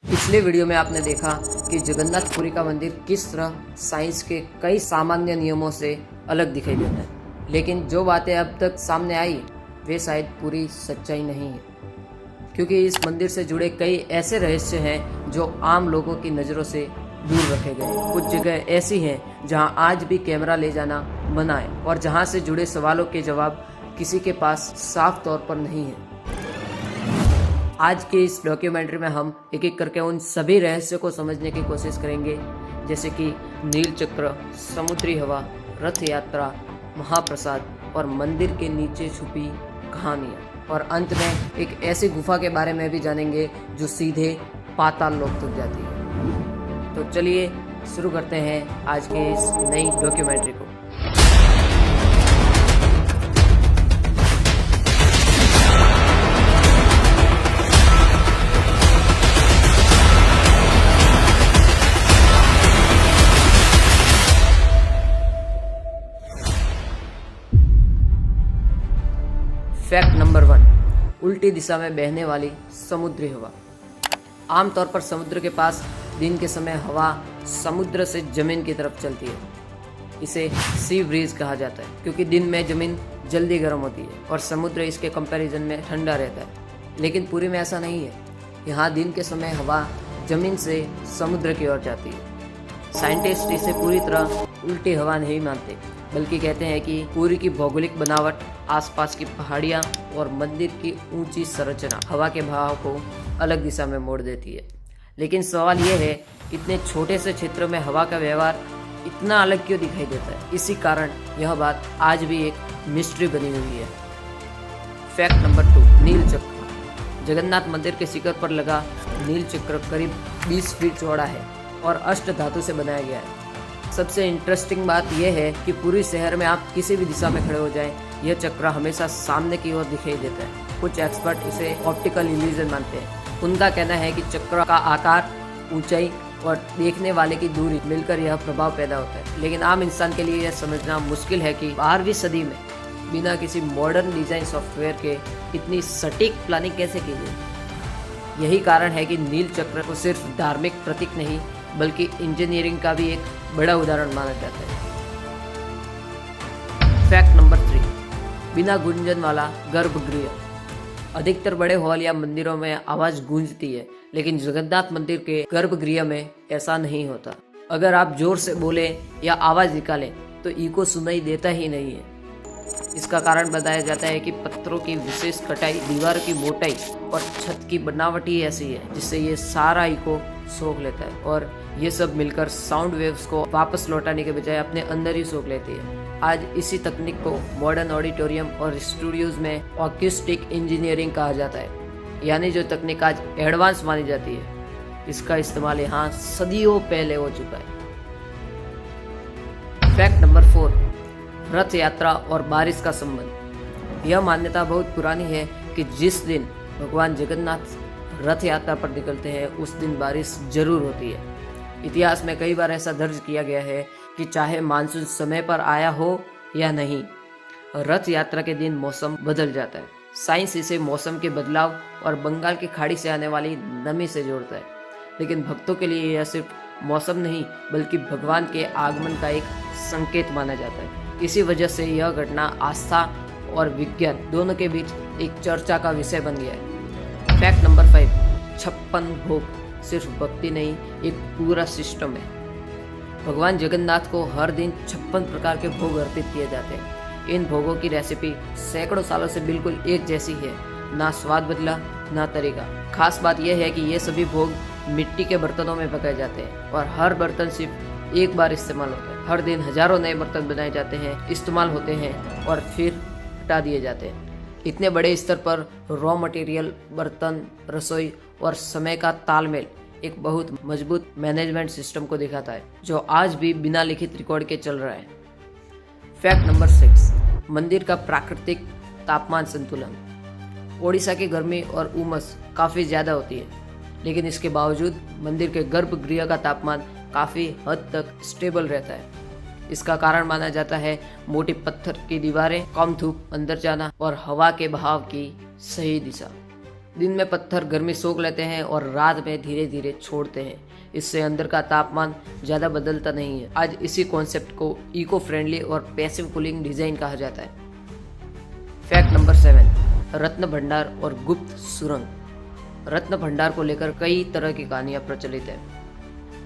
पिछले वीडियो में आपने देखा कि जगन्नाथपुरी का मंदिर किस तरह साइंस के कई सामान्य नियमों से अलग दिखाई देता है, लेकिन जो बातें अब तक सामने आई वे शायद पूरी सच्चाई नहीं है, क्योंकि इस मंदिर से जुड़े कई ऐसे रहस्य हैं जो आम लोगों की नज़रों से दूर रखे गए। कुछ जगह ऐसी हैं जहां आज भी कैमरा ले जाना मना है और जहां से जुड़े सवालों के जवाब किसी के पास साफ तौर पर नहीं है। आज के इस डॉक्यूमेंट्री में हम एक एक करके उन सभी रहस्यों को समझने की कोशिश करेंगे, जैसे कि नील चक्र, समुद्री हवा, रथ यात्रा, महाप्रसाद और मंदिर के नीचे छुपी कहानियाँ। और अंत में एक ऐसी गुफा के बारे में भी जानेंगे जो सीधे पाताल लोक तक जाती है। तो चलिए शुरू करते हैं आज के इस नई डॉक्यूमेंट्री को। फैक्ट नंबर 1, उल्टी दिशा में बहने वाली समुद्री हवा। आमतौर पर समुद्र के पास दिन के समय हवा समुद्र से जमीन की तरफ चलती है। इसे सी ब्रीज कहा जाता है, क्योंकि दिन में जमीन जल्दी गर्म होती है और समुद्र इसके कंपैरिजन में ठंडा रहता है। लेकिन पूरी में ऐसा नहीं है। यहाँ दिन के समय हवा जमीन से समुद्र की ओर जाती है। साइंटिस्ट इसे पूरी तरह उल्टी हवा नहीं मानते, बल्कि कहते हैं कि पूरी की भौगोलिक बनावट, आसपास की पहाड़ियाँ और मंदिर की ऊंची संरचना हवा के बहाव को अलग दिशा में मोड़ देती है। लेकिन सवाल यह है, इतने छोटे से क्षेत्र में हवा का व्यवहार इतना अलग क्यों दिखाई देता है? इसी कारण यह बात आज भी एक मिस्ट्री बनी हुई है। फैक्ट नंबर 2, नील चक्र। जगन्नाथ मंदिर के शिखर पर लगा नील चक्र करीब 20 फीट चौड़ा है और अष्ट धातु से बनाया गया है। सबसे इंटरेस्टिंग बात यह है कि पूरी शहर में आप किसी भी दिशा में खड़े हो जाएं, यह चक्र हमेशा सामने की ओर दिखाई देता है। कुछ एक्सपर्ट इसे ऑप्टिकल इल्यूजन मानते हैं। उनका कहना है कि चक्र का आकार, ऊंचाई और देखने वाले की दूरी मिलकर यह प्रभाव पैदा होता है। लेकिन आम इंसान के लिए यह समझना मुश्किल है कि 12वीं सदी में बिना किसी मॉडर्न डिजाइन सॉफ्टवेयर के इतनी सटीक प्लानिंग कैसे की गई। यही कारण है कि नील चक्र को सिर्फ धार्मिक प्रतीक नहीं, बल्कि इंजीनियरिंग का भी एक बड़ा उदाहरण माना जाता है। फैक्ट नंबर 3, बिना गुंजन वाला गर्भगृह। अधिकतर बड़े हॉल या मंदिरों में आवाज गूंजती है, लेकिन जगन्नाथ मंदिर के गर्भगृह में ऐसा नहीं होता। अगर आप जोर से बोले या आवाज निकालें तो इको सुनाई देता ही नहीं है। इसका कारण बताया जाता है कि पत्थरों की विशेष कटाई, दीवार की मोटाई और छत की बनावट ही ऐसी है जिससे ये सारा इको सोख लेता है और ये सब मिलकर साउंड वेव्स को वापस लौटाने के बजाय अपने अंदर ही सोख लेती है। आज इसी तकनीक को मॉडर्न ऑडिटोरियम और स्टूडियोज में ऑक्यूस्टिक इंजीनियरिंग कहा जाता है, यानी जो तकनीक आज एडवांस मानी जाती है, इसका इस्तेमाल यहाँ सदियों पहले हो चुका है। फैक्ट नंबर 4, रथ यात्रा और बारिश का संबंध। यह मान्यता बहुत पुरानी है कि जिस दिन भगवान जगन्नाथ रथ यात्रा पर निकलते हैं उस दिन बारिश जरूर होती है। इतिहास में कई बार ऐसा दर्ज किया गया है कि चाहे मानसून समय पर आया हो या नहीं, रथ यात्रा के दिन मौसम बदल जाता है। साइंस इसे मौसम के बदलाव और बंगाल की खाड़ी से आने वाली नमी से जोड़ता है, लेकिन भक्तों के लिए यह सिर्फ मौसम नहीं बल्कि भगवान के आगमन का एक संकेत माना जाता है। इसी वजह से यह घटना आस्था और विज्ञान दोनों के बीच एक चर्चा का विषय बन गया है। फैक्ट नंबर 5, 56 भोग सिर्फ भक्ति नहीं, एक पूरा सिस्टम है। भगवान जगन्नाथ को हर दिन 56 प्रकार के भोग अर्पित किए जाते हैं। इन भोगों की रेसिपी सैकड़ों सालों से बिल्कुल एक जैसी है, ना स्वाद बदला ना तरीका। खास बात यह है कि ये सभी भोग मिट्टी के बर्तनों में पकाए जाते हैं और हर बर्तन सिर्फ एक बार इस्तेमाल होता है। हर दिन हजारों नए बर्तन बनाए जाते हैं, इस्तेमाल होते हैं और फिर हटा दिए जाते हैं। इतने बड़े स्तर पर रॉ मटेरियल, बर्तन, रसोई और समय का तालमेल एक बहुत मजबूत मैनेजमेंट सिस्टम को दिखाता है, जो आज भी बिना लिखित रिकॉर्ड के चल रहा है। फैक्ट नंबर 6, मंदिर का प्राकृतिक तापमान संतुलन। ओडिशा की गर्मी और उमस काफ़ी ज़्यादा होती है, लेकिन इसके बावजूद मंदिर के गर्भगृह का तापमान काफ़ी हद तक स्टेबल रहता है। इसका कारण माना जाता है मोटी पत्थर की दीवारें, कम धूप अंदर जाना और हवा के बहाव की सही दिशा। दिन में पत्थर गर्मी सोख लेते हैं और रात में धीरे धीरे छोड़ते हैं। इससे अंदर का तापमान ज़्यादा बदलता नहीं है। आज इसी कॉन्सेप्ट को इको फ्रेंडली और पैसिव कूलिंग डिजाइन कहा जाता है। फैक्ट नंबर 7, रत्न भंडार और गुप्त सुरंग। रत्न भंडार को लेकर कई तरह की कहानियां प्रचलित है।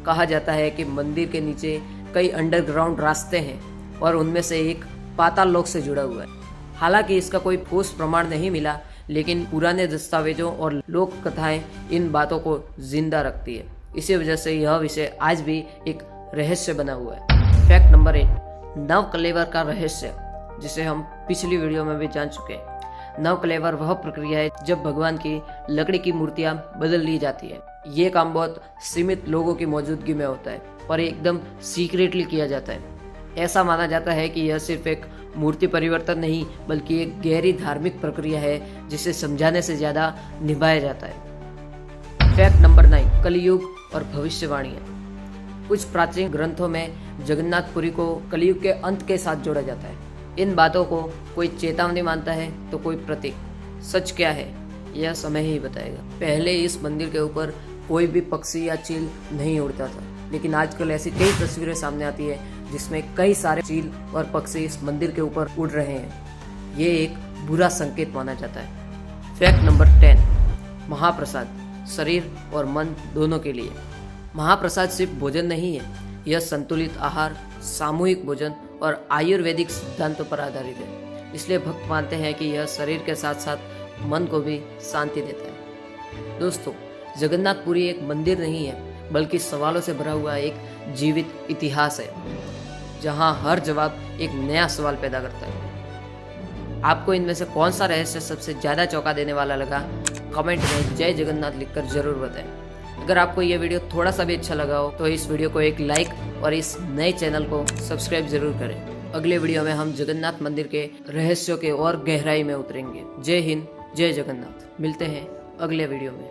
कहा जाता है कि मंदिर के नीचे कई अंडरग्राउंड रास्ते हैं और उनमें से एक पाताल लोक से जुड़ा हुआ है। हालांकि इसका कोई ठोस प्रमाण नहीं मिला, लेकिन पुराने दस्तावेजों और लोक कथाएं इन बातों को जिंदा रखती है। इसी वजह से यह विषय आज भी एक रहस्य बना हुआ है। फैक्ट नंबर 8, नवकलेवर का रहस्य, जिसे हम पिछली वीडियो में भी जान चुके हैं। नवकलेवर वह प्रक्रिया है जब भगवान की लकड़ी की मूर्तियां बदल ली जाती है। ये काम बहुत सीमित लोगों की मौजूदगी में होता है और एकदम सीक्रेटली किया जाता है। ऐसा माना जाता है कि यह सिर्फ एक मूर्ति परिवर्तन नहीं, बल्कि एक गहरी धार्मिक प्रक्रिया है जिसे समझाने से ज्यादा निभाया जाता है। फैक्ट नंबर 9, कलयुग और भविष्यवाणियां। कुछ प्राचीन ग्रंथों में जगन्नाथपुरी को कलयुग के अंत के साथ जोड़ा जाता है। इन बातों को कोई चेतावनी मानता है तो कोई प्रतीक। सच क्या है यह समय ही बताएगा। पहले इस मंदिर के ऊपर कोई भी पक्षी या चील नहीं उड़ता था, लेकिन आजकल ऐसी कई तस्वीरें सामने आती है जिसमें कई सारे चील और पक्षी इस मंदिर के ऊपर उड़ रहे हैं। ये एक बुरा संकेत माना जाता है। फैक्ट नंबर 10, महाप्रसाद शरीर और मन दोनों के लिए। महाप्रसाद सिर्फ भोजन नहीं है, यह संतुलित आहार, सामूहिक भोजन और आयुर्वेदिक सिद्धांतों पर आधारित है। इसलिए भक्त मानते हैं कि यह शरीर के साथ साथ मन को भी शांति देता है। दोस्तों, जगन्नाथपुरी एक मंदिर नहीं है, बल्कि सवालों से भरा हुआ एक जीवित इतिहास है, जहां हर जवाब एक नया सवाल पैदा करता है। आपको इनमें से कौन सा रहस्य सबसे ज्यादा चौंका देने वाला लगा? कमेंट में जय जगन्नाथ लिखकर जरूर बताएं। अगर आपको यह वीडियो थोड़ा सा भी अच्छा लगा हो तो इस वीडियो को एक लाइक और इस नए चैनल को सब्सक्राइब जरूर करें। अगले वीडियो में हम जगन्नाथ मंदिर के रहस्यों के और गहराई में उतरेंगे। जय हिंद, जय जगन्नाथ। मिलते हैं अगले वीडियो में।